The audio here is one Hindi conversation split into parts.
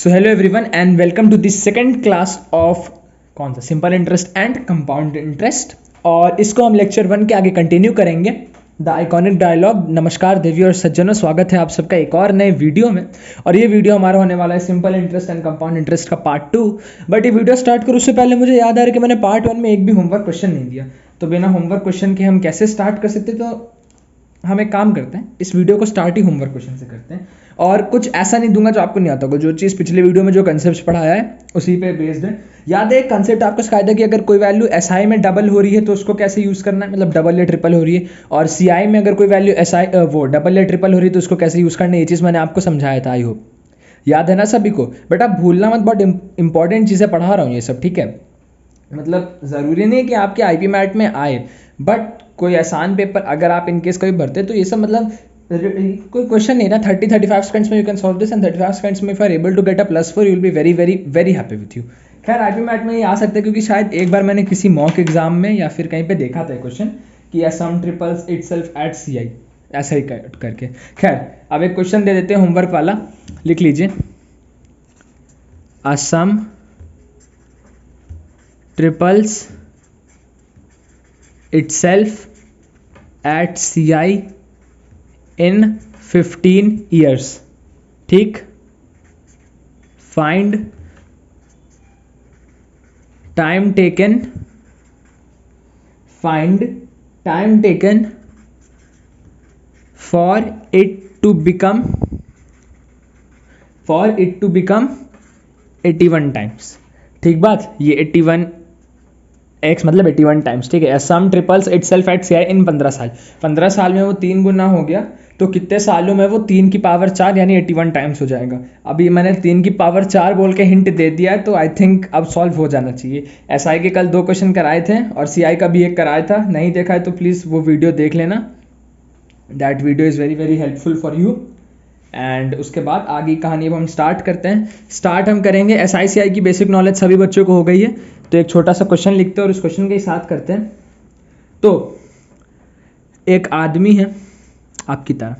So hello everyone and welcome to the second class of कौन सा simple interest and compound interest. और इसको हम लेक्चर 1 के आगे कंटिन्यू करेंगे, द आइकॉनिक डायलॉग। नमस्कार देवी और सज्जनों, स्वागत है आप सबका एक और नए वीडियो में। और ये वीडियो हमारा होने वाला है simple interest and compound interest का पार्ट 2। बट ये वीडियो स्टार्ट करूँ उससे पहले मुझे याद आ रहा है कि मैंने पार्ट 1 में एक भी होमवर्क क्वेश्चन नहीं दिया, तो बिना होमवर्क क्वेश्चन के हम कैसे स्टार्ट कर सकते। तो हम एक काम करते हैं, इस वीडियो को स्टार्ट ही होमवर्क क्वेश्चन से करते हैं। और कुछ ऐसा नहीं दूंगा जो आपको नहीं आता होगा, जो चीज़ पिछले वीडियो में जो कंसेप्ट पढ़ाया है उसी पे बेस्ड है। याद है एक कंसेप्ट आपको सिखाया था कि अगर कोई वैल्यू एसआई में डबल हो रही है तो उसको कैसे यूज़ करना है, मतलब डबल या ट्रिपल हो रही है। और सीआई में अगर कोई वैल्यू एसआई वो डबल या ट्रिपल हो रही है तो उसको कैसे यूज़ करना है, ये चीज़ मैंने आपको समझाया था। आई होप याद है ना सभी को। बट आप भूलना मत, बहुत इंपॉर्टेंट चीज़ें पढ़ा रहा हूँ ये सब, ठीक है। मतलब ज़रूरी नहीं है कि आपके आईपी मैट में आए, बट कोई आसान पेपर अगर आप इनकेस कभी भरते तो ये सब मतलब कोई क्वेश्चन नहीं ना। 30-35 सेकंड्स में you can solve this and 35 seconds में if you are able to get a +4 you will be very very very happy with you. खैर आईपी मैट में ये आ सकता है क्योंकि शायद एक बार मैंने किसी मॉक एग्जाम में या फिर कहीं पे देखा था क्वेश्चन कि सम ट्रिपल्स इटसेल्फ एट सीआई, ऐसा ही करके। खैर अब एक क्वेश्चन दे देते हैं होमवर्क वाला, लिख लीजिए। सम triples itself at CI in 15 years, ठीक। find time taken for it to become 81 times, ठीक बात। ये 81 x मतलब 81 टाइम्स, ठीक है। सम ट्रिपल्स इटसेल्फ एट सीआई इन 15 साल, 15 साल में वो 3 गुना हो गया, तो कितने सालों में वो 3 की पावर 4 यानी 81 टाइम्स हो जाएगा। अभी मैंने 3 की पावर 4 बोल के हिंट दे दिया है, तो आई थिंक अब सॉल्व हो जाना चाहिए। एसआई के कल 2 क्वेश्चन कराए थे और सीआई का भी एक कराया था, नहीं देखा है तो प्लीज़ वो वीडियो देख लेना। That video is very very helpful for you. And उसके बाद आगे कहानी अब हम स्टार्ट करते हैं। स्टार्ट हम करेंगे SICI की बेसिक नॉलेज सभी बच्चों को हो गई है, तो एक छोटा सा क्वेश्चन लिखते हैं और उस क्वेश्चन के साथ करते हैं। तो एक आदमी है आपकी तरह,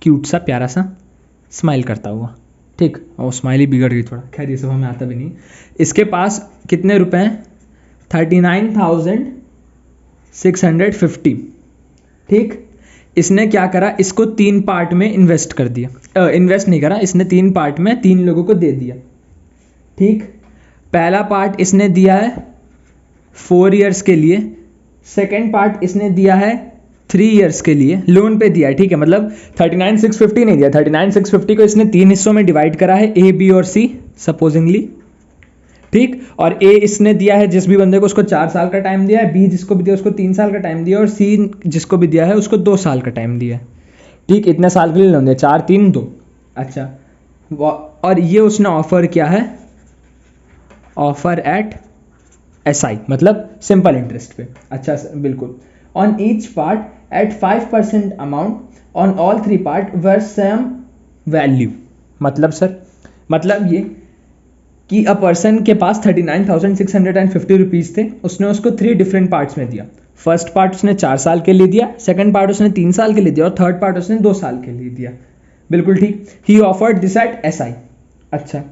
क्यूट सा प्यारा सा, स्माइल करता हुआ, ठीक। और स्माइल ही बिगड़ गई थोड़ा, खैर ये सब हमें आता भी नहीं। इसके पास कितने रुपए हैं? 39,650, ठीक। इसने क्या करा, इसको 3 पार्ट में इन्वेस्ट कर दिया। इन्वेस्ट नहीं करा इसने, 3 पार्ट में 3 लोगों को दे दिया, ठीक। पहला पार्ट इसने दिया है 4 इयर्स के लिए, सेकेंड पार्ट इसने दिया है 3 इयर्स के लिए, लोन पे दिया है, ठीक है। मतलब 39,650 नहीं दिया, 39,650 को इसने 3 हिस्सों में डिवाइड करा है, A, B और C सपोजिंगली, ठीक। और A इसने दिया है जिस भी बंदे को, उसको 4 साल का टाइम दिया है, B जिसको भी दिया उसको 3 साल का टाइम दिया, और C जिसको भी दिया है उसको 2 साल का टाइम दिया है, ठीक। इतने साल के लिए लोन दिया, 4, 3, 2। अच्छा, और ये उसने ऑफर किया है, ऑफर एट SI मतलब सिंपल इंटरेस्ट पे। अच्छा बिल्कुल। On each part at 5% amount, on all 3 part were same value. मतलब सर, मतलब ये कि अ पर्सन के पास 39,650 रुपीज़ थे, उसने उसको 3 डिफरेंट पार्ट्स में दिया। फर्स्ट पार्ट उसने 4 साल के लिए दिया, सेकंड पार्ट उसने 3 साल के लिए दिया, और थर्ड पार्ट उसने 2 साल के लिए दिया। बिल्कुल ठीक। He offered this at SI। अच्छा,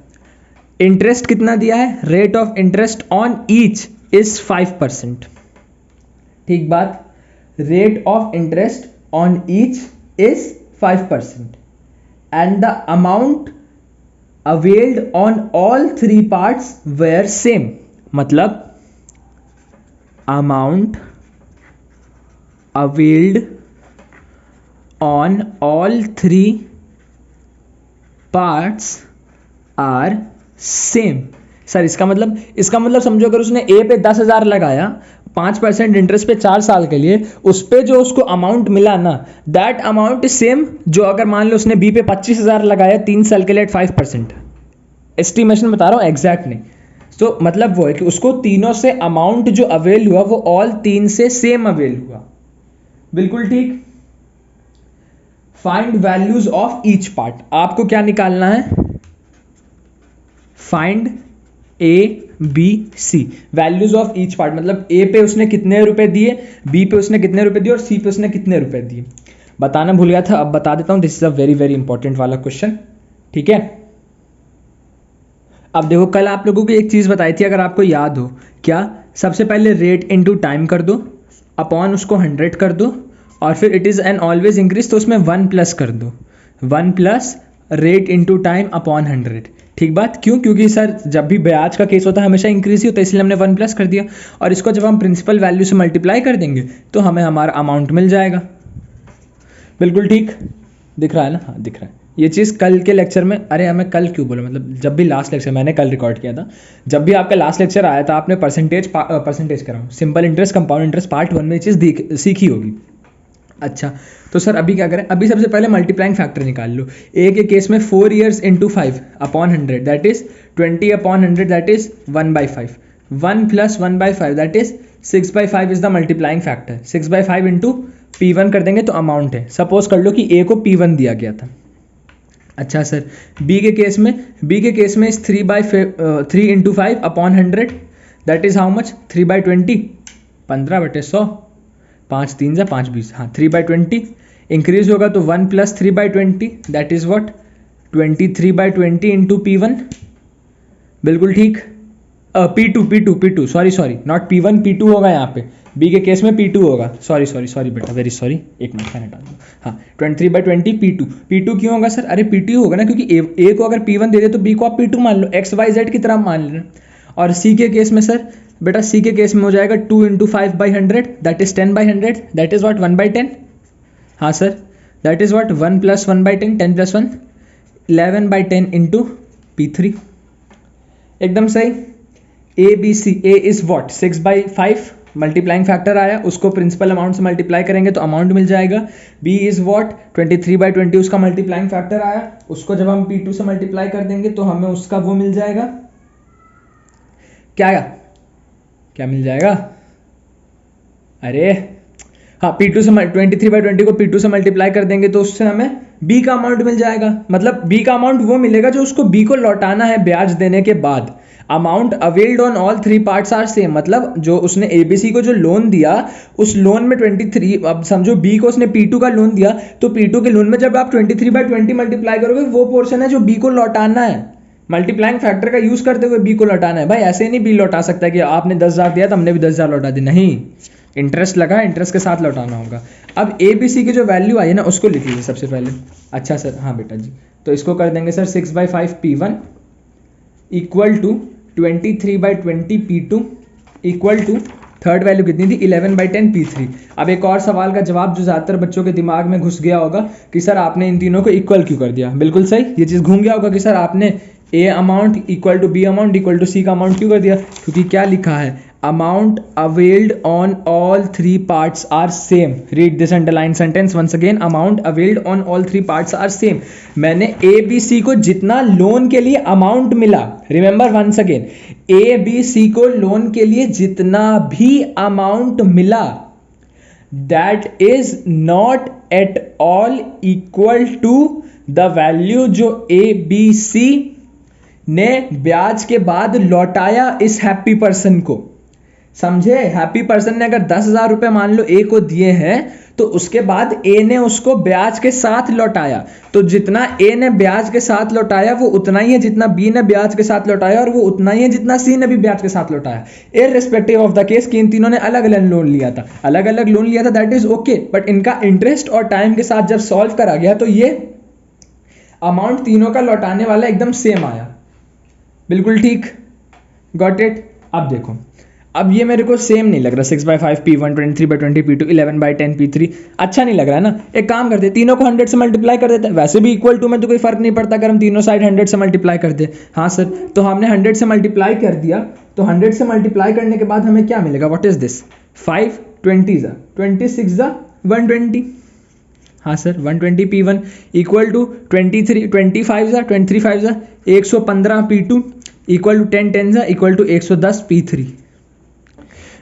इंटरेस्ट कितना दिया है? Rate of interest on each is 5%, ठीक बात। Rate of interest on each is 5% and the amount availed on all 3 parts were same. मतलब amount availed on all 3 parts are same. Sir इसका मतलब समझो, अगर उसने A पे 10,000 लगाया 5% इंटरेस्ट पे 4 साल के लिए, उस पे जो उसको अमाउंट मिला ना, दैट अमाउंट इज सेम जो अगर मान लो उसने B पे 25,000 लगाया 3 साल के लिए एट 5%। एस्टिमेशन बता रहा हूँ, एग्जैक्ट नहीं। तो मतलब वो है कि उसको तीनों से अमाउंट जो अवेल हुआ वो ऑल 3 से सेम अवेल हुआ। बिल्कुल ठीक। Find values of each part. आपको क्या निकालना है? Find A, B, C values of each part. मतलब A पे उसने कितने रुपए दिए, B पे उसने कितने रुपए दिए और C पे उसने कितने रुपए दिए। बताना भूल गया था, अब बता देता हूं। This is a very very important वाला क्वेश्चन, ठीक है। अब देखो कल आप लोगों को एक चीज़ बताई थी, अगर आपको याद हो, क्या? सबसे पहले रेट इनटू टाइम कर दो, अपॉन उसको 100 कर दो, और फिर it is an always increase, तो उसमें 1 प्लस कर दो, 1 plus rate into time upon 100। ठीक बात? क्यों? क्योंकि सर जब भी ब्याज का केस होता है हमेशा इंक्रीज ही होता है, इसलिए हमने 1 प्लस कर दिया, और इसको जब हम प्रिंसिपल वैल्यू से मल्टीप्लाई कर देंगे तो हमें हमारा अमाउंट मिल जाएगा। बिल्कुल ठीक दिख रहा है ना? हाँ दिख रहा है। ये चीज़ कल के लेक्चर में, अरे हमें कल क्यों बोला, मतलब जब भी लास्ट लेक्चर मैंने कल रिकॉर्ड किया था, जब भी आपका लास्ट लेक्चर आया था आपने परसेंटेज कराऊँ simple interest compound interest part 1 में ये चीज़ सीखी होगी। अच्छा, तो सर अभी क्या करें? अभी सबसे पहले मल्टीप्लाइंग फैक्टर निकाल लो। ए के केस में 4 years into 5 upon 100 that is 20 upon 100 that is 1/5, 1 plus 1/5 that is 6/5 is the multiplying factor. 6/5 into P1 कर देंगे तो अमाउंट है। सपोज कर लो कि ए को P1 दिया गया था। अच्छा सर, बी के केस में इस 3 into 5 upon 100 that is how much? 3/20, 15/100, 5 3 जा 5 20, हाँ 3/20 इंक्रीज होगा तो 1 plus 3/20 that is what? 23/20 into P1। बिल्कुल ठीक। P2 sorry not P1, P2 होगा यहाँ पे। बी के केस में P2 होगा, सॉरी बेटा, वेरी सॉरी, एक मिनट फैन हटा दो। हाँ 23/20 P2 क्यों होगा सर? अरे P2 होगा ना, क्योंकि ए को अगर P1 दे दे तो बी को आप P2 मान लो, XYZ की तरह मान लेना। और सी के केस में सर, बेटा सी के केस में हो जाएगा 2 into 5/100 that is 10/100 that is what? 1/10। हाँ sir, that is what? 1 plus 1/10, 10 plus 1 11/10 into P3। एकदम सही। ए इज व्हाट? 6/5 मल्टीप्लाइंग फैक्टर आया, उसको प्रिंसिपल अमाउंट से मल्टीप्लाई करेंगे तो अमाउंट मिल जाएगा। B is what? 23/20 उसका मल्टीप्लाइंग फैक्टर आया, उसको जब हम P2 से मल्टीप्लाई कर देंगे तो हमें उसका वो मिल जाएगा, क्या मिल जाएगा? अरे हाँ, P2 से 23/20 को P2 से मल्टीप्लाई कर देंगे तो उससे हमें B का अमाउंट मिल जाएगा। मतलब B का अमाउंट वो मिलेगा जो उसको B को लौटाना है ब्याज देने के बाद। Amount availed on all 3 parts are same, मतलब जो उसने ABC को जो लोन दिया उस लोन में 23, अब समझो B को उसने P2 का लोन दिया, तो P2 के लोन में जब आप 23/20 मल्टीप्लाई करोगे वो पोर्शन है जो B को लौटाना है। मल्टीप्लाइंग फैक्टर का यूज करते हुए B को लौटाना है। भाई ऐसे नहीं B लौटा सकता कि आपने 10,000 दिया तो हमने भी 10,000 लौटा दी, नहीं, इंटरेस्ट लगा, इंटरेस्ट के साथ लौटाना होगा। अब ABC की जो वैल्यू आई है ना उसको लिख लीजिए सबसे पहले। अच्छा सर, हाँ बेटा जी, तो इसको कर देंगे sir 6/5 P1 equal to 23/20 P2 equal to third value कितनी थी? 11/10 P3। अब एक और सवाल का जवाब जो ज़्यादातर बच्चों के दिमाग में घुस गया होगा कि सर आपने इन तीनों को इक्वल क्यों कर दिया? बिल्कुल सही, ये चीज़ घूम गया होगा कि सर आपने A amount equal to B amount equal to C का अमाउंट क्यों कर दिया? क्योंकि क्या लिखा है? Amount availed on all 3 parts are same. Read this underline sentence once again, amount availed on all 3 parts are same. मैंने ABC को जितना लोन के लिए अमाउंट मिला, रिमेंबर वंस अगेन, ABC को लोन के लिए जितना भी अमाउंट मिला that is not at all equal to the value जो ABC ने ब्याज के बाद लौटाया इस हैप्पी पर्सन को। समझे? हैप्पी पर्सन ने अगर 10,000 रुपए मान लो A को दिए हैं तो उसके बाद A ने उसको ब्याज के साथ लौटाया, तो जितना A ने ब्याज के साथ लौटाया वो उतना ही है जितना B ने ब्याज के साथ लौटाया, और वो उतना ही है जितना C ने भी ब्याज के साथ लौटाया, इररिस्पेक्टिव ऑफ द केस कि इन तीनों ने अलग अलग लोन लिया था, दैट इज ओके। बट इनका इंटरेस्ट और टाइम के साथ जब सॉल्व करा गया तो ये अमाउंट तीनों का लौटाने वाला एकदम सेम आया। बिल्कुल ठीक, गॉट इट। अब देखो, अब ये मेरे को सेम नहीं लग रहा, 6/5 P1, 23/20 P2, 11/10 P3, अच्छा नहीं लग रहा है ना। एक काम करते, तीनों को 100 से मल्टीप्लाई कर देते हैं, वैसे भी इक्वल टू में तो कोई फर्क नहीं पड़ता अगर हम तीनों साइड 100 से मल्टीप्लाई कर दे। हाँ सर, तो हमने 100 से मल्टीप्लाई कर दिया, तो 100 से मल्टीप्लाई करने के बाद हमें क्या मिलेगा? What is this? 5 20 जा 26 जा 120। हाँ सर, 120 P1 इक्वल टू 25 जा 115 P2 इक्वल टू 10 जा इक्वल टू 110 P3।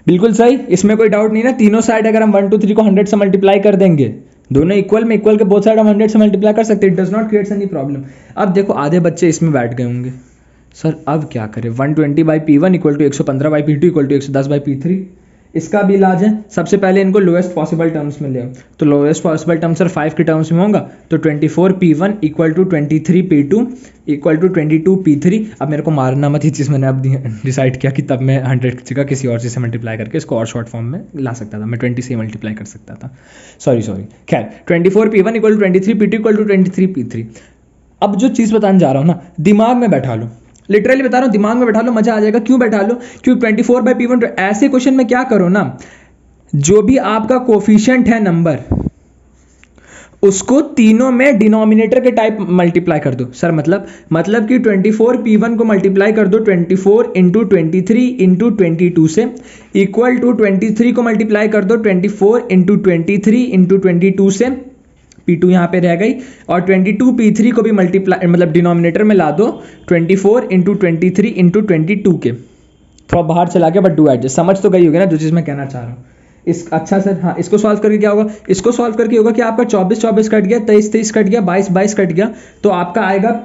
बिल्कुल सही, इसमें कोई डाउट नहीं ना। तीनों साइड अगर हम 1 2 3 को 100 से मल्टीप्लाई कर देंगे, दोनों इक्वल में, इक्वल के बोथ साइड हम 100 से मल्टीप्लाई कर सकते हैं, it does not creates any problem. अब देखो आधे बच्चे इसमें बैठ गए होंगे, सर अब क्या करें? 120/P1 equal to 115/P2 equal to 110/P3, इसका भी इलाज है, सबसे पहले इनको लोएस्ट पॉसिबल टर्म्स में ले आओ। तो लोएस्ट पॉसिबल टर्म्स सर 5 के टर्म्स में होगा, तो 24p1 equal to 23p2 equal to 22p3। अब मेरे को मारना मत, ये चीज़ मैंने अब डिसाइड किया कि तब मैं 100 की जगह किसी और चीज़ से मल्टीप्लाई करके इसको और शॉर्ट फॉर्म में ला सकता था, मैं 20 से मल्टीप्लाई कर सकता था। सॉरी खैर 24p1 equal to 23p2 equal to 23p3। अब जो चीज़ बताने जा रहा हूँ ना, दिमाग में बैठा लो, लिटरली बता रहा हूँ, दिमाग में बैठा लो, मजा आ जाएगा। क्यों बैठा लो? क्योंकि 24/p1 ऐसे क्वेश्चन में क्या करो ना, जो भी आपका कोफिशिएंट है नंबर, उसको तीनों में डिनोमिनेटर के टाइप मल्टीप्लाई कर दो। सर मतलब कि 24p1 को मल्टीप्लाई कर दो 24 इंटू 23 इंटू 22 से, इक्वल टू 23 को मल्टीप्लाई कर दो 24 इंटू 23 इंटू 22 से, P2 यहाँ पे रह गई, और 22p3 को भी मल्टीप्लाई मतलब डिनोमिनेटर में ला दो 24 इंटू 23 इंटू 22 के। थोड़ा बाहर चला गया बट डू एडजस्ट, समझ तो गई होगी ना जो चीज़ मैं कहना चाह रहा हूँ। अच्छा सर, हाँ, इसको सॉल्व करके क्या होगा? इसको सॉल्व करके होगा कि आपका 24 कट गया, 23 कट गया, 22 कट गया, तो आपका आएगा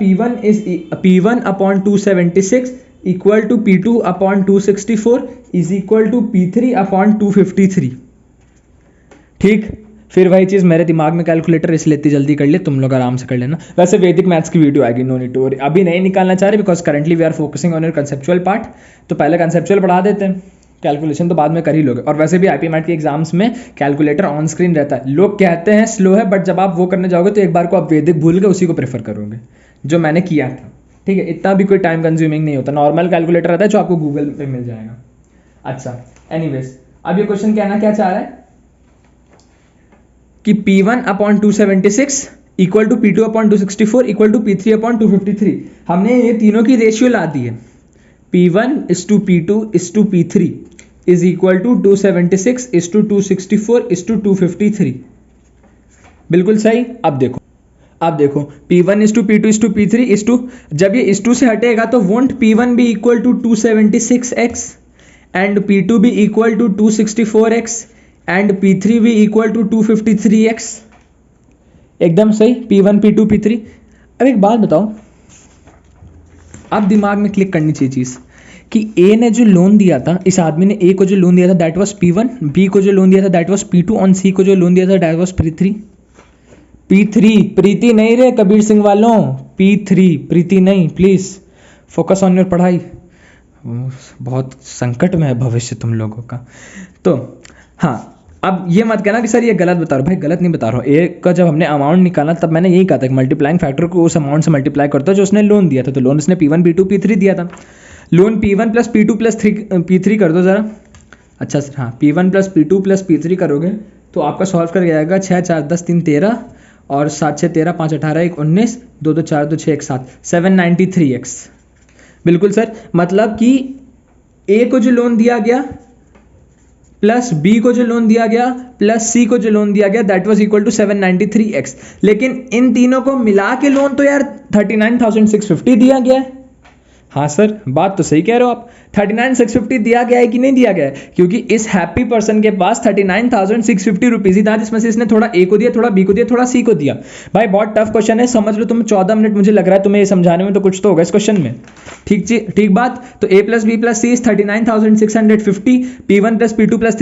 P1 upon 276 equal to P2 upon 264 is equal to P3 upon 253। ठीक, फिर वही चीज़ मेरे दिमाग में कैलकुलेटर इसलिए इतनी जल्दी कर ले, तुम लोग आराम से कर लेना। वैसे वैदिक मैथ्स की वीडियो आएगी, नो नीड टू वरी, अभी नहीं निकालना चाह रहे because currently we are focusing on your conceptual part. तो पहले कंसेप्चुअल पढ़ा देते हैं, कैलकुलेशन तो बाद में कर ही लोगे। और वैसे भी आईपी मैट के एग्जाम्स में कैलकुलेटर ऑन स्क्रीन रहता है। लोग कहते हैं स्लो है, बट जब आप वो करने जाओगे तो एक बार को आप वैदिक भूल के उसी को प्रेफर करोगे जो मैंने किया था। ठीक है, इतना भी कोई टाइम कंज्यूमिंग नहीं होता, नॉर्मल कैलकुलेटर रहता है जो आपको गूगल पे मिल जाएगा। अच्छा, एनीवेज, अब ये क्वेश्चन कहना क्या चाह रहा है कि P1 upon 276 equal to P2 upon 264 equal to P3 upon 253। हमने ये तीनों की रेशियो ला दी है, P1 is to P2 is to P3 is equal to 276 is to 264 is to 253। बिल्कुल सही। अब देखो P1 is to P2 is to P3 is to, जब ये इज टू से हटेगा तो वोंट P1 भी equal to 276x and P2 भी equal to 264x and P3 भी इक्वल टू 253x। एकदम सही, P1 P2 P3। अब एक बात बताओ, अब दिमाग में क्लिक करनी चाहिए चीज़ कि A ने जो लोन दिया था, इस आदमी ने A को जो लोन दिया था दैट वाज P1, B को जो लोन दिया था दैट वाज P2 और C को जो लोन दिया था दैट वाज P3। प्रीति नहीं रे कबीर सिंह वालों, P3 प्रीति नहीं, प्लीज फोकस ऑन योर पढ़ाई, बहुत संकट में है भविष्य तुम लोगों का। तो हाँ, अब ये मत कहना कि सर ये गलत बता रहा हूँ, भाई गलत नहीं बता रहा हूँ। ए का जब हमने अमाउंट निकाला तब मैंने यही कहा था कि मल्टीप्लाइंग फैक्टर को उस अमाउंट से मल्टीप्लाई करता है जो उसने लोन दिया था। तो लोन उसने P1 P2 P3 दिया था, loan P1 plus P2 plus P3 कर दो ज़रा। अच्छा सर, हाँ, P1 plus P2 plus P3 करोगे तो आपका सॉल्व करके आएगा 6 4 10 3 13 और 7 6 13 5 18 1 19 2 2 4 2 6 1 7 793x। बिल्कुल सर, मतलब कि ए को जो लोन दिया गया प्लस बी को जो लोन दिया गया प्लस सी को जो लोन दिया गया that was equal to 793x। लेकिन इन तीनों को मिला के लोन तो यार 39,650 दिया गया है। हाँ सर, बात तो सही कह रहे हो आप, 39,650 दिया गया है कि नहीं दिया गया है? क्योंकि इस हैप्पी पर्सन के पास 39,650 रुपीज ही था, जिसमें से इसने थोड़ा ए को दिया, थोड़ा बी को दिया, थोड़ा सी को दिया। भाई बहुत टफ क्वेश्चन है, समझ लो तुम 14 मिनट मुझे लग रहा है तुम्हें ये समझाने में, तो कुछ तो होगा इस क्वेश्चन में। ठीक बात। तो a plus B plus C is 39,650, P1 plus P2 plus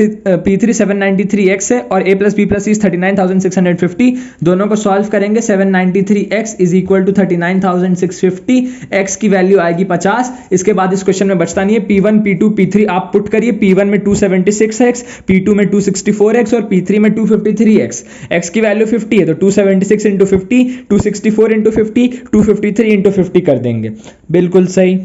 P3 793x है, और a plus B plus C is 39,650। दोनों को सॉल्व करेंगे, 793x is equal to 39,650, x की वैल्यू आएगी 50। इसके बाद इस क्वेश्चन में बचता नहीं है, P1 P2 P3 आप पुट करिए, P1 में 276x, P2 में 264x और P3 में 253x। x की वैल्यू 50 है तो 276 इंटू 50, 264 इंटू 50, 253 इंटू 50 कर देंगे। बिल्कुल सही,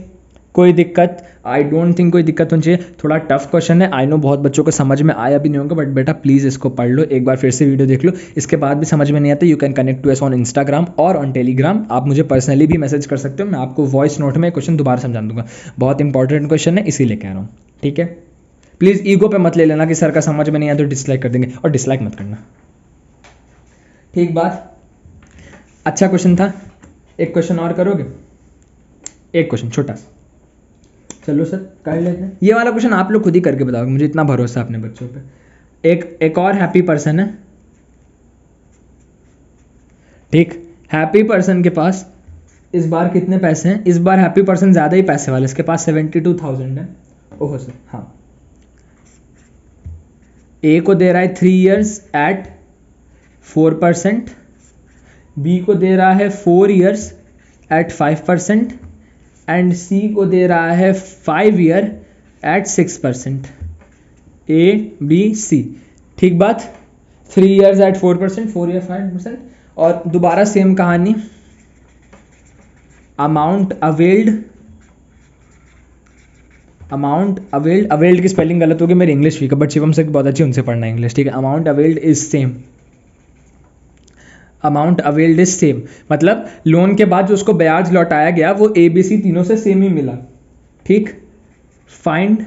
कोई दिक्कत? आई डोंट थिंक कोई दिक्कत होनी चाहिए। थोड़ा टफ क्वेश्चन है, आई नो बहुत बच्चों को समझ में आया भी नहीं होगा, बट बेटा प्लीज़ इसको पढ़ लो, एक बार फिर से वीडियो देख लो। इसके बाद भी समझ में नहीं आता, you can connect to us on Instagram और ऑन टेलीग्राम। आप मुझे पर्सनली भी मैसेज कर सकते हो, मैं आपको वॉइस नोट में क्वेश्चन दोबारा समझा दूंगा। बहुत इंपॉर्टेंट क्वेश्चन है, इसीलिए कह रहा हूँ। ठीक है, प्लीज़ ईगो पे मत ले लेना कि सर का समझ में नहीं आया तो डिसलाइक कर देंगे, और डिसलाइक मत करना। ठीक बात। अच्छा क्वेश्चन था, एक क्वेश्चन और करोगे? एक क्वेश्चन छोटा सा, चलो सर कर लेते हैं। ये वाला क्वेश्चन आप लोग खुद ही करके बताओगे, मुझे इतना भरोसा है अपने बच्चों पे। एक और हैप्पी पर्सन है, ठीक, हैप्पी पर्सन के पास इस बार कितने पैसे हैं? इस बार हैप्पी पर्सन ज़्यादा ही पैसे वाले, इसके पास 72,000 है। ओहो सर, हाँ ए को दे रहा है 3 years एट 4%, बी को दे रहा है 4 years एट 5% एंड सी को दे रहा है 5 year at 6%। A B C, ठीक बात। 3 years एट 4%, 4 year 5%। और दोबारा सेम कहानी, अमाउंट अवेल्ड की स्पेलिंग गलत होगी, मेरी इंग्लिश वीक है, बट शिवम से बहुत अच्छी, उनसे पढ़ना इंग्लिश, ठीक है। अमाउंट अवेल्ड इज सेम, मतलब लोन के बाद जो उसको ब्याज लौटाया गया वो ए बी सी तीनों से सेम ही मिला, ठीक। Find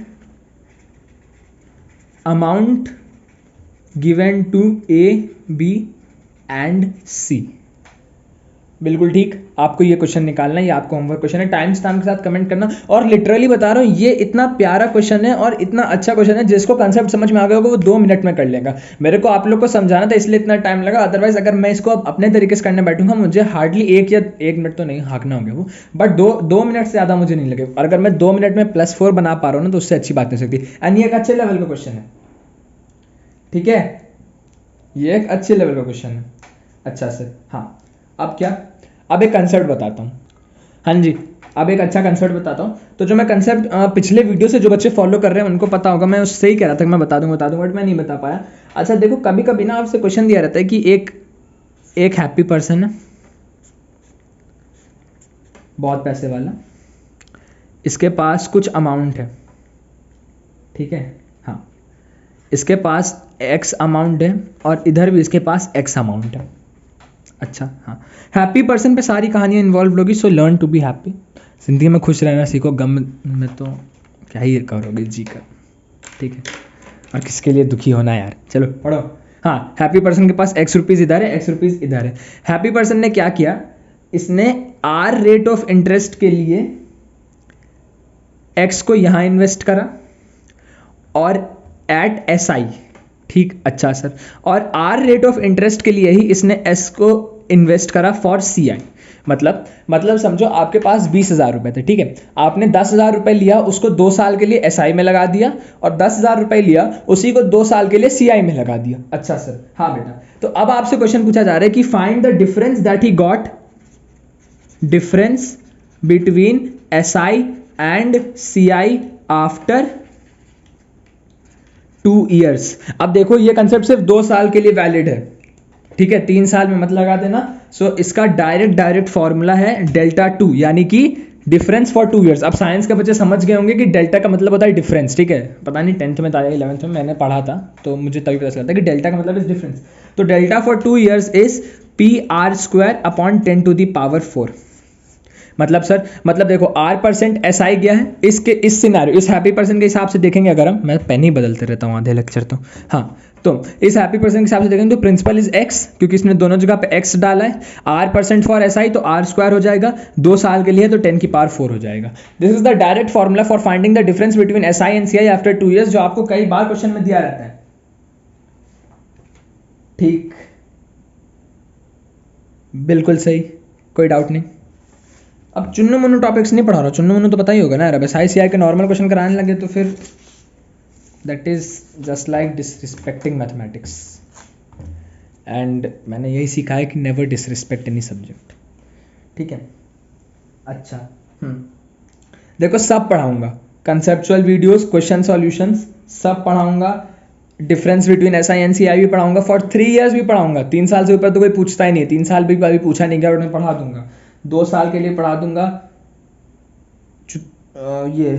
amount given to A B and C, बिल्कुल ठीक। आपको ये क्वेश्चन निकालना है, ये आपको होमवर्क क्वेश्चन है, टाइम स्टैम्प के साथ कमेंट करना। और लिटरली बता रहा हूँ, ये इतना प्यारा क्वेश्चन है और इतना अच्छा क्वेश्चन है, जिसको कंसेप्ट समझ में आ गया होगा वो 2 मिनट में कर लेगा। मेरे को आप लोग को समझाना था इसलिए इतना टाइम लगा, अदरवाइज अगर मैं इसको अब अपने तरीके से करने बैठूंगा मुझे हार्डली 1 मिनट तो नहीं, हाँकना हो गया वो, बट 2 मिनट से ज़्यादा मुझे नहीं लगे। और अगर मैं 2 मिनट में +4 बना पा रहा हूँ ना, तो उससे अच्छी बात नहीं सकती। एंड ये एक अच्छे लेवल का क्वेश्चन है, ठीक है, ये एक अच्छे लेवल का क्वेश्चन है, अच्छा से। हाँ, अब क्या, अब एक कंसेप्ट बताता हूँ। हाँ जी, अब एक अच्छा कंसेप्ट बताता हूँ। तो जो मैं कंसेप्ट पिछले वीडियो से जो बच्चे फॉलो कर रहे हैं उनको पता होगा, मैं उससे ही कह रहा था कि मैं बता दूँ बट मैं नहीं बता पाया। अच्छा देखो, कभी कभी ना आपसे क्वेश्चन दिया रहता है कि एक हैप्पी पर्सन है, बहुत पैसे वाला, इसके पास कुछ अमाउंट है, ठीक है, हाँ, इसके पास x अमाउंट है और इधर भी इसके पास x अमाउंट है। अच्छा, हाँ, हैप्पी पर्सन पे सारी कहानियाँ इन्वॉल्व होगी, so learn to be happy. जिंदगी में खुश रहना सीखो, गम में तो क्या ही करोगे जी कर, ठीक है, और किसके लिए दुखी होना यार। चलो पढ़ो। हाँ, हैप्पी पर्सन के पास x रुपीज़ इधर है, x रुपीज़ इधर है। हैप्पी पर्सन ने क्या किया, इसने r रेट ऑफ इंटरेस्ट के लिए x को यहाँ इन्वेस्ट करा और एट SI, ठीक, अच्छा सर, और R रेट ऑफ इंटरेस्ट के लिए ही इसने S को इन्वेस्ट करा फॉर CI। मतलब समझो आपके पास 20,000 रुपए थे, ठीक है, आपने 10,000 रुपए लिया, उसको 2 साल के लिए SI में लगा दिया, और 10,000 रुपए लिया, उसी को 2 साल के लिए CI में लगा दिया। अच्छा सर, हाँ बेटा, तो अब आपसे क्वेश्चन पूछा जा रहा है कि find the difference that he got, difference between SI and CI after 2 years। अब देखो ये कंसेप्ट सिर्फ 2 साल के लिए वैलिड है, ठीक है, 3 साल में मत लगा देना। सो इसका डायरेक्ट फॉर्मूला है Δ2, यानी कि डिफरेंस फॉर 2 years। अब साइंस के बच्चे समझ गए होंगे कि डेल्टा का मतलब होता है डिफरेंस, ठीक है, पता नहीं 10th में था या 11th में, मैंने पढ़ा था तो मुझे तभी पता चलता है कि डेल्टा का मतलब इज डिफरेंस। तो delta for 2 years is PR² upon 10⁴। मतलब सर, मतलब देखो R% SI गया है, इस सिनेरियो, इस हैप्पी पर्सन के हिसाब से देखेंगे, अगर मैं पेन ही बदलते रहता हूँ आधे लेक्चर तो, हाँ, तो इस हैप्पी पर्सन के हिसाब से देखेंगे तो प्रिंसिपल इज x, क्योंकि इसने दोनों जगह पे x डाला है। R% फॉर SI तो R² हो जाएगा, 2 साल के लिए तो 10⁴ हो जाएगा। This is the direct formula for finding the difference between SI and CI after 2 years, जो आपको कई बार क्वेश्चन में दिया रहता है, ठीक, बिल्कुल सही, कोई डाउट नहीं। अब चुन्नू मुन्नू टॉपिक्स नहीं पढ़ा रहा, चुन्नू मुन्नू तो पता ही होगा ना यार, अब SI CI के नॉर्मल क्वेश्चन कराने लगे तो फिर that is just like disrespecting mathematics, and मैंने यही सीखा है कि नेवर डिसरिस्पेक्ट एनी सब्जेक्ट, ठीक है। अच्छा, देखो सब पढ़ाऊंगा, कंसेप्चुअल वीडियोस, क्वेश्चन सॉल्यूशंस सब पढ़ाऊंगा, difference between SI and CI भी पढ़ाऊंगा, फॉर 3 years भी पढ़ाऊंगा। 3 साल से ऊपर तो कोई पूछता ही नहीं, 3 साल भी अभी पूछा नहीं गया, मैं पढ़ा दूंगा। 2 साल के लिए पढ़ा दूंगा, ये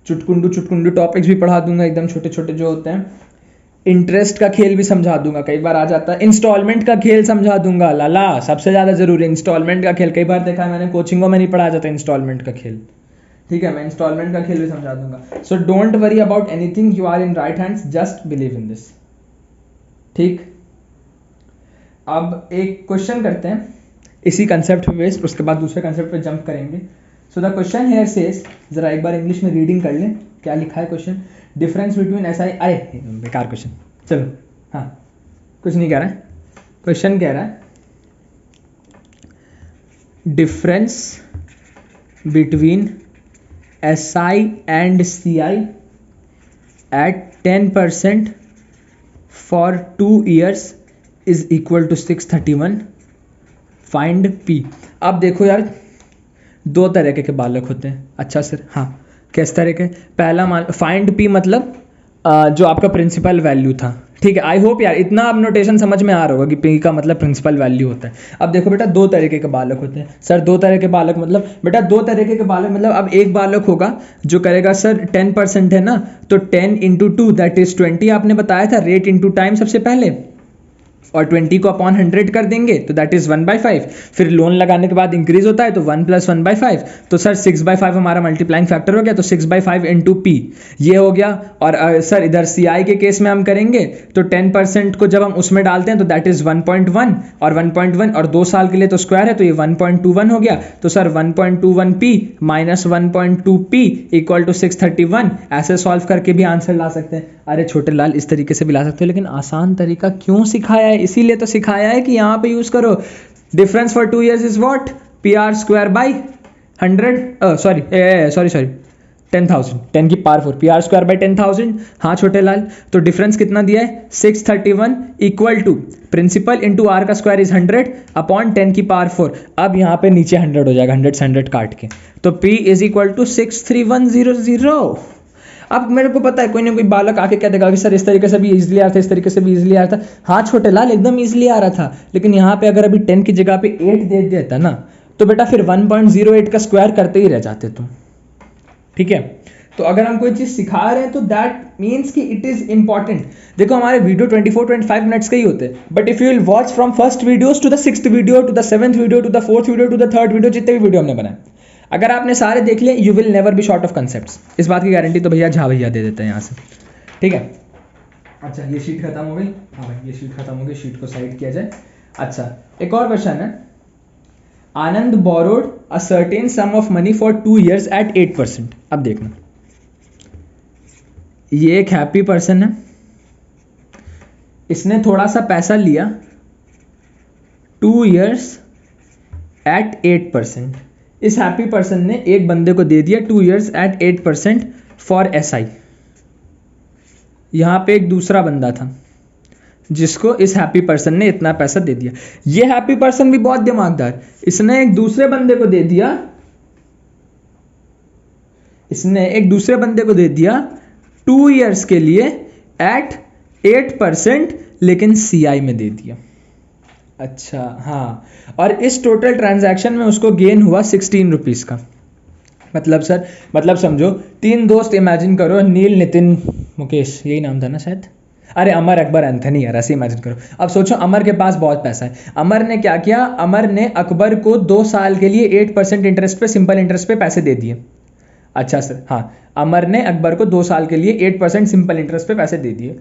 चुटकुंडू टॉपिक्स भी पढ़ा दूंगा, एकदम छोटे छोटे जो होते हैं। इंटरेस्ट का खेल भी समझा दूंगा, कई बार आ जाता है। इंस्टॉलमेंट का खेल समझा दूंगा, लाला सबसे ज़्यादा जरूरी इंस्टॉलमेंट का खेल, कई बार देखा है मैंने कोचिंगों में नहीं पढ़ा जाता इंस्टॉलमेंट का खेल, ठीक है, मैं इंस्टॉलमेंट का खेल भी समझा दूंगा। So don't worry about anything, you are in right hands, just believe in this, ठीक। अब एक क्वेश्चन करते हैं इसी कंसेप्ट पे बेस्ड, उसके बाद दूसरे कंसेप्ट पे जंप करेंगे। So the question here says, जरा एक बार इंग्लिश में रीडिंग कर लें क्या लिखा है क्वेश्चन। डिफरेंस बिटवीन SI, अरे बेकार क्वेश्चन, चलो, हाँ, कुछ नहीं कह रहा है, क्वेश्चन कह रहा है difference between SI and CI at 10% for 2 years is equal to 631, find P. अब देखो यार, दो तरह के बालक होते हैं। अच्छा सर, हाँ किस तरह के? पहला मान फाइंड पी मतलब जो आपका प्रिंसिपल वैल्यू था, ठीक है। आई होप यार इतना अब नोटेशन समझ में आ रहा होगा कि पी का मतलब प्रिंसिपल वैल्यू होता है। अब देखो बेटा, दो तरीके के बालक होते हैं। सर दो तरह के बालक मतलब? बेटा दो तरीके के बालक मतलब अब एक बालक होगा जो करेगा सर 10% है ना, तो 10 इंटू 2 दैट इज 20 आपने बताया था, रेट इंटू टाइम सबसे पहले, और 20 को अपॉन 100 कर देंगे तो दैट इज 1/5। फिर लोन लगाने के बाद इंक्रीज होता है तो 1 + 1/5, तो सर 6/5 हमारा मल्टीप्लाइंग फैक्टर हो गया, तो 6/5 इंटू पी ये हो गया। और सर इधर सी आई के केस में हम करेंगे तो 10% को जब हम उसमें डालते हैं तो दैट इज 1.1, और 1.1 और 2 साल के लिए तो स्क्वायर है तो ये 1.21 हो गया। तो sir 1.21 P minus 1.2 P equal to 631, ऐसे सॉल्व करके भी आंसर ला सकते हैं। अरे छोटे लाल, इस तरीके से भी ला सकते हो, लेकिन आसान तरीका क्यों सिखाया है? इसीलिए तो सिखाया है कि यहाँ पे यूज करो। Difference for 2 years is what? PR² by 100, sorry 10,000, 10 की पावर 4, PR² बाई 10,000। हाँ छोटे लाल, तो डिफरेंस कितना दिया है? 631 equal to principal into R का स्क्वायर इज 100 अपॉन 10 की पावर 4। अब यहाँ पे नीचे 100 हो जाएगा, 100 से 100 काट के, तो P इज इक्वल टू 63100। अब मेरे को पता है कोई ना कोई बालक आके क्या देगा कि सर इस तरीके से भी इजीली आ रहा था, इस तरीके से भी इजीली आ रहा था। हाँ छोटे लाल, एकदम इजीली आ रहा था, लेकिन यहाँ पे अगर अभी 10 की जगह पे 8 दे देता ना, तो बेटा फिर 1.08 का स्क्वायर करते ही रह जाते तुम, ठीक है। तो अगर हम कोई चीज सिखा रहे हैं तो दैट मीन्स कि इट इज इंपॉर्टेंट। देखो हमारे वीडियो 24-25 मिनट्स के ही होते हैं, but if you will watch from first videos to the 6th video to the 7th video to the 4th video to the 3rd video, जितने भी वीडियो हमने बनाए, अगर आपने सारे देख लिए, you will never be short of concepts. इस बात की गारंटी तो भैया झा भैया दे देते हैं यहाँ से, ठीक है। अच्छा ये शीट खत्म हो गई। हाँ भाई ये शीट खत्म हो गई, शीट को साइड किया जाए। अच्छा एक और क्वेश्चन है, Anand borrowed a certain sum of money for 2 years at 8%। अब देखना, ये एक हैप्पी पर्सन है, इसने थोड़ा सा पैसा लिया 2 years एट 8%। इस हैप्पी पर्सन ने एक बंदे को दे दिया 2 years एट 8% फॉर SI। यहां पे एक दूसरा बंदा था जिसको इस हैप्पी पर्सन ने इतना पैसा दे दिया। ये हैप्पी पर्सन भी बहुत दिमागदार, इसने एक दूसरे बंदे को दे दिया, इसने एक दूसरे बंदे को दे दिया 2 years के लिए एट 8%, लेकिन CI में दे दिया। अच्छा हाँ, और इस टोटल ट्रांजैक्शन में उसको गेन हुआ 16 रुपीज़ का। मतलब सर, मतलब समझो 3 दोस्त इमेजिन करो, नील, नितिन, मुकेश, यही नाम था ना शायद, अरे अमर, अकबर, एंथनी यार, ऐसे इमेजिन करो। अब सोचो अमर के पास बहुत पैसा है, अमर ने क्या किया, अमर ने अकबर को 2 साल के लिए 8% इंटरेस्ट पे, सिंपल इंटरेस्ट पे पैसे दे दिए। अच्छा सर हाँ, अमर ने अकबर को 2 साल के लिए 8% सिंपल इंटरेस्ट पे पैसे दे दिए।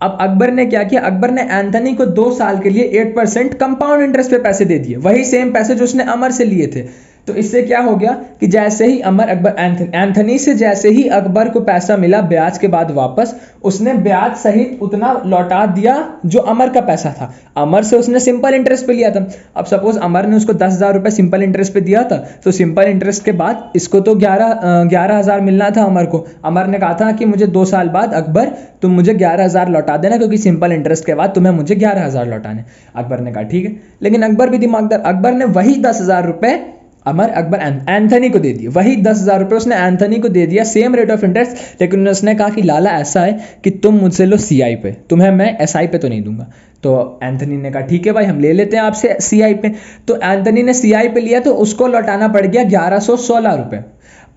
अब अकबर ने क्या किया, अकबर ने एंथनी को 2 साल के लिए 8% कंपाउंड इंटरेस्ट पे पैसे दे दिए, वही सेम पैसे जो उसने अमर से लिए थे। तो इससे क्या हो गया कि जैसे ही अमर अकबर एंथनी से जैसे ही अकबर को पैसा मिला ब्याज के बाद वापस, उसने ब्याज सहित उतना लौटा दिया जो अमर का पैसा था। अमर से उसने सिंपल इंटरेस्ट पे लिया था। अब सपोज अमर ने उसको 10,000 रुपये सिंपल इंटरेस्ट पे दिया था, तो सिंपल इंटरेस्ट के बाद इसको तो 11,000 मिलना था अमर को। अमर ने कहा था कि मुझे 2 साल बाद अकबर तुम मुझे 11,000 लौटा देना, क्योंकि सिंपल इंटरेस्ट के बाद तुम्हें मुझे 11,000 लौटाने। अकबर ने कहा ठीक है, लेकिन अकबर भी दिमागदार, अकबर ने वही 10,000 रुपये अकबर एंथनी को दे दिए, वही 10,000 रुपये उसने एंथनी को दे दिया, सेम रेट ऑफ इंटरेस्ट, लेकिन उसने कहा कि लाला ऐसा है कि तुम मुझसे लो CI पे, तुम्हें मैं SI पे तो नहीं दूंगा। तो एंथनी ने कहा ठीक है भाई, हम ले लेते हैं आपसे CI पे। तो एंथनी ने CI पे लिया तो उसको लौटाना पड़ गया 1116 रुपये।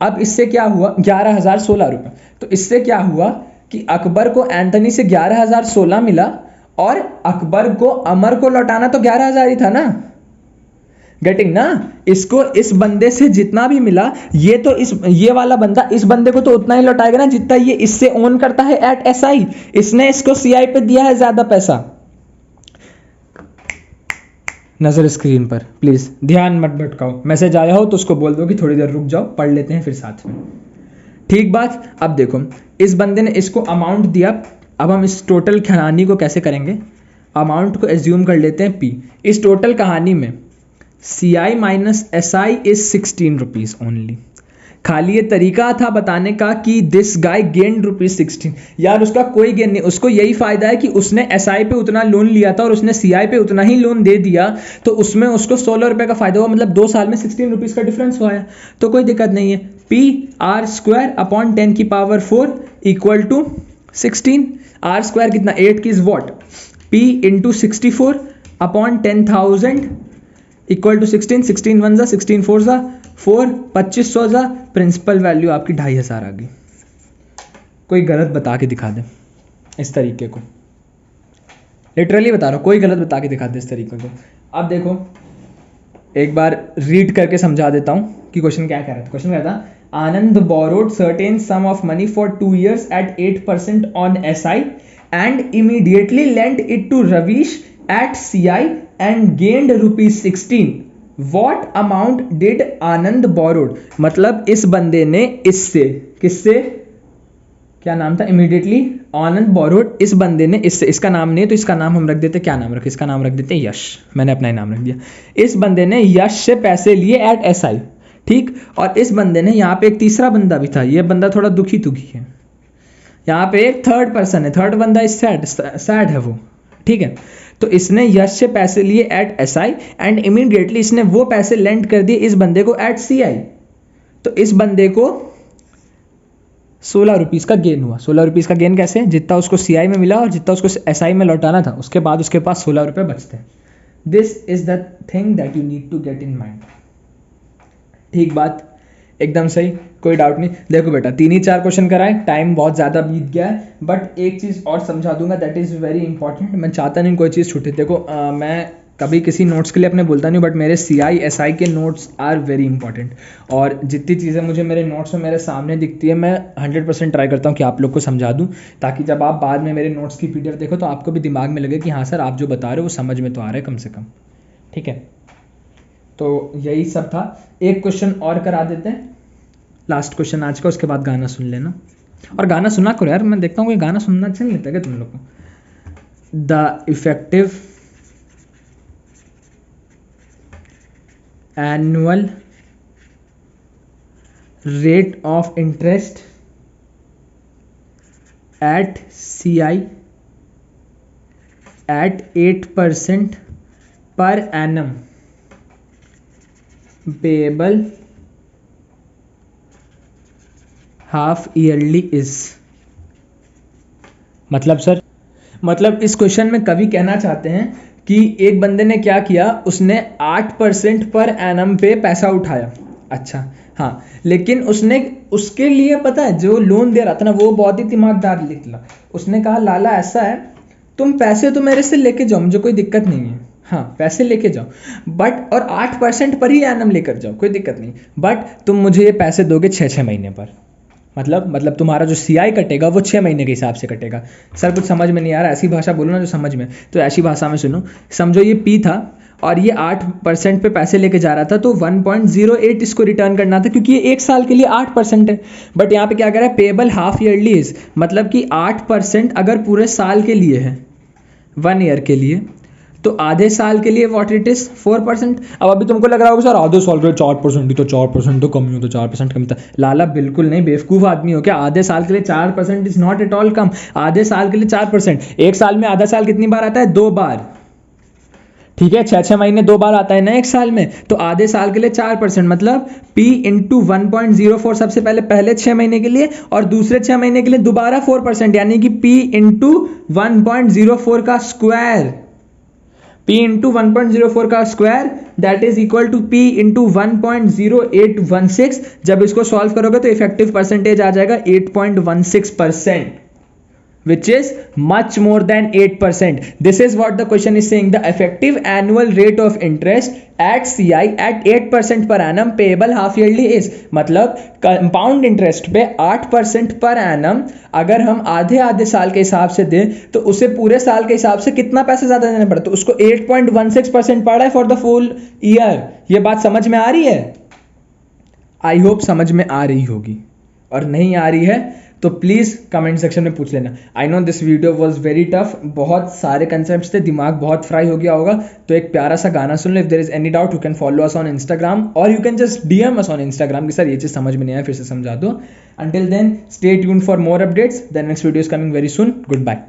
अब इससे क्या हुआ, 11,016 रुपये। तो इससे क्या हुआ कि अकबर को एंथनी से 11,016 मिला, और अकबर को अमर को लौटाना तो 11,000 ही था ना। गेटिंग ना, इसको इस बंदे से जितना भी मिला, ये वाला बंदा इस बंदे को तो उतना ही लौटाएगा ना जितना ये इससे ओन करता है एट SI। इसने इसको CI पे दिया है ज्यादा पैसा। नजर स्क्रीन पर प्लीज, ध्यान मत भटकाओ। मैसेज आया हो तो उसको बोल दो कि थोड़ी देर रुक जाओ, पढ़ लेते हैं फिर साथ में, ठीक बात। अब देखो इस बंदे ने इसको अमाउंट दिया। अब हम इस टोटल कहानी को कैसे करेंगे, अमाउंट को एज्यूम कर लेते हैं P। इस टोटल कहानी में CI minus SI is 16 rupees only. खाली ये तरीका था बताने का कि दिस गाय गेन ₹16। यार उसका कोई गेन नहीं, उसको यही फायदा है कि उसने एसआई पे उतना लोन लिया था और उसने सीआई पे उतना ही लोन दे दिया, तो उसमें उसको ₹16 का फायदा हुआ, मतलब 2 साल में ₹16 का डिफरेंस हुआ है, तो कोई दिक्कत नहीं है। PR² / 10⁴ = 16। R² कितना, 8 की इज वॉट, P × 64/10,000 = 16। 16 1 जा 16 4 जा 4, 2500 जा, प्रिंसिपल वैल्यू आपकी 2500 आ गई। कोई गलत बता के दिखा दे इस तरीके को, लिटरली बता रहा हूँ, कोई गलत बता के दिखा दे इस तरीके को। अब देखो एक बार रीड करके समझा देता हूँ कि क्वेश्चन क्या कह रहा था। क्वेश्चन क्या था, आनंद borrowed certain sum of money for 2 years at 8% on SI and immediately lent it to Ravish at CI and gained ₹16। What amount did Anand borrowed? मतलब इस बंदे ने इससे, किससे, क्या नाम था, इमीडिएटली आनंद बोरोड, इस बंदे ने इससे, इसका नाम नहीं तो इसका नाम हम रख देते, क्या नाम रखे, इसका नाम रख देते यश, मैंने अपना ही नाम रख दिया। इस बंदे ने यश से पैसे लिए एट SI, ठीक। और इस बंदे ने, यहाँ पे एक तीसरा बंदा भी था, ये बंदा थोड़ा दुखी है, यहाँ पे एक थर्ड पर्सन है, थर्ड बंदा इस सैड है वो, ठीक है। तो इसने यश से पैसे लिए एट SI एंड इमीडिएटली इसने वो पैसे लेंड कर दिए इस बंदे को एट CI। तो इस बंदे को ₹16 का गेन हुआ। ₹16 का गेन कैसे, जितना उसको CI में मिला और जितना उसको SI में लौटाना था, उसके बाद उसके पास ₹16 बचते हैं। This is the thing that you need to get in mind. ठीक बात, एकदम सही, कोई डाउट नहीं। देखो बेटा 3 ही 4 क्वेश्चन कराए, टाइम बहुत ज़्यादा बीत गया है, बट एक चीज़ और समझा दूंगा, दैट इज़ वेरी इंपॉर्टेंट। मैं चाहता नहीं कोई चीज़ छूटे। देखो मैं कभी किसी नोट्स के लिए अपने बोलता नहीं, बट मेरे CI SI के नोट्स आर वेरी इंपॉर्टेंट, और जितनी चीज़ें मुझे मेरे नोट्स में मेरे सामने दिखती है, मैं 100% ट्राई करता हूँ कि आप लोग को समझा दूँ, ताकि जब आप बाद में मेरे नोट्स की PDF देखो तो आपको भी दिमाग में लगे कि हाँ सर आप जो बता रहे हो वो समझ में तो आ रहा है कम से कम, ठीक है। तो यही सब था। एक क्वेश्चन और करा देते हैं, लास्ट क्वेश्चन आज का, उसके बाद गाना सुन लेना। और गाना सुना करो यार, मैं देखता हूँ कोई गाना सुनना अच्छा नहीं लगता क्या तुम लोग को। The effective annual rate of interest eight CI at 8% per annum payable half yearly is। मतलब सर, मतलब इस क्वेश्चन में कवि कहना चाहते हैं कि एक बंदे ने क्या किया, उसने 8% पर एनम पे पैसा उठाया। अच्छा हाँ, लेकिन उसने उसके लिए पता है जो लोन दे रहा था ना, वो बहुत ही दिमागदार निकला। उसने कहा लाला ऐसा है, तुम पैसे तो मेरे से लेके जाओ, मुझे कोई दिक्कत नहीं है, हाँ पैसे लेके जाओ, बट और 8% पर ही एनम लेकर जाओ, कोई दिक्कत नहीं, बट तुम मुझे ये पैसे दोगे 6-6 महीने पर। मतलब तुम्हारा जो CI कटेगा वो 6 महीने के हिसाब से कटेगा। सर कुछ समझ में नहीं आ रहा, ऐसी भाषा बोलो ना जो समझ में, तो ऐसी भाषा में सुनो। समझो ये P था और ये 8% पे पैसे लेके जा रहा था, तो 1.08 इसको रिटर्न करना था, क्योंकि ये 1 साल के लिए 8% है। बट यहाँ पे क्या कह रहा है, पेबल हाफ ईयरली इज, मतलब कि 8% अगर पूरे साल के लिए है, 1 ईयर के लिए, तो आधे साल के लिए व्हाट इट इज 4%। अब अभी तुमको लग रहा होगा सर आधे साल के लिए 4% ही तो, 4% तो कम ही हो, तो 4% कम था। लाला बिल्कुल नहीं, बेवकूफ़ आदमी हो क्या, आधे साल के लिए 4% is not at all come. आधे साल के लिए 4%, 1 साल में आधा साल कितनी बार आता है, 2 बार, ठीक है। 6-6 महीने 2 बार आता है ना 1 साल में, तो आधे साल के लिए 4%, मतलब P × 1.04 सबसे पहले 6 महीने के लिए, और दूसरे 6 महीने के लिए दोबारा 4%, यानी कि P × 1.04 का स्क्वायर, P × 1.04 का square that is equal to P × 1.0816। जब इसको सॉल्व करोगे तो इफेक्टिव परसेंटेज आ जाएगा 8.16%, which is much more than 8%. This is what the question is saying. The effective annual rate of interest at CI at 8% per annum payable half yearly is, मतलब कंपाउंड इंटरेस्ट पे 8% पर एनम अगर हम आधे साल के हिसाब से दें तो उसे पूरे साल के हिसाब से कितना पैसा ज्यादा देना पड़ता है, तो उसको 8.16% पड़ा है फॉर द फुल ईयर। ये बात समझ में आ रही है? आई होप समझ में आ रही होगी, और नहीं आ रही है तो प्लीज़ कमेंट सेक्शन में पूछ लेना। I know this video was very tough, बहुत सारे कंसेप्ट थे, दिमाग बहुत फ्राई हो गया होगा। तो एक प्यारा सा गाना सुन लो। If there is any doubt you can follow us on Instagram और you can just DM us on Instagram कि सर ये चीज़ समझ में नहीं आया, फिर से समझा दो। Until then stay tuned for more updates. The next video is coming very soon. Good bye.